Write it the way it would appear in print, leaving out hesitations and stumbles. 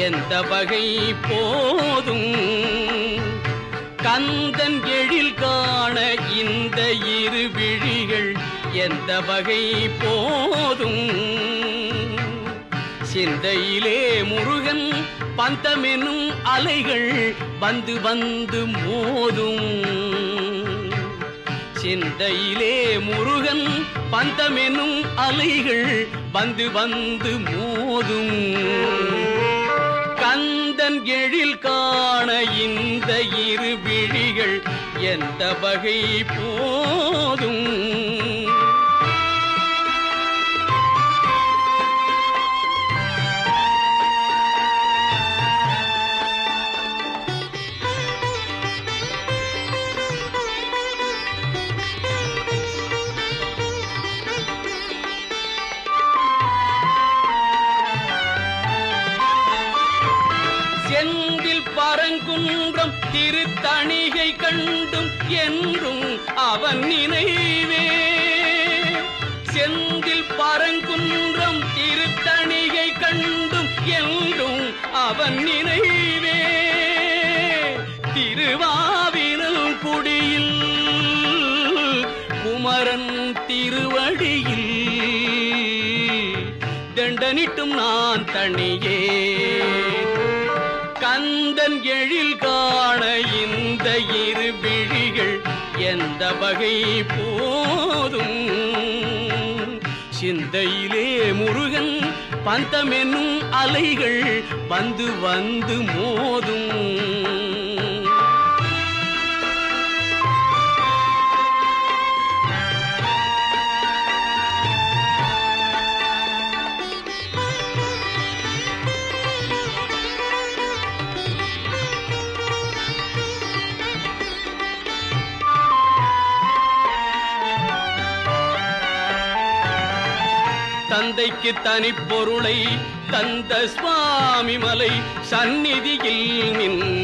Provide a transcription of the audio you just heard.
எந்த வகை போதும் கந்தன் எழில் காண இந்த இரு விழிகள் எந்த வகை போதும் சிந்தையிலே முருகன் பந்தமெனும் அலைகள் வந்து வந்து மோதும் சிந்தையிலே முருகன் பந்தமெனும் அலைகள் வந்து வந்து மோதும் கந்தன் எழில் காண இந்த இரு விழிகள் எந்த வகை போதும் செந்தில் பரங்குன்றம் திருத்தணிகை கண்டும் என்றும் அவன் நினைவே செந்தில் பரங்குன்றம் திருத்தணிகை கண்டும் என்றும் அவன் நினைவே திருவாவினல் குடியில் குமரன் திருவடியில் தண்டனிட்டும் நான் தனியே கந்தன் எழில் காண இந்த இரு விழிகள் எந்த வகை போதும் சிந்தையிலே முருகன் பந்தமெனும் அலைகள் வந்து வந்து மோதும் தந்தைக்கு தனிப்பொருளை தந்த சுவாமி மலை சந்நிதியில் நின்று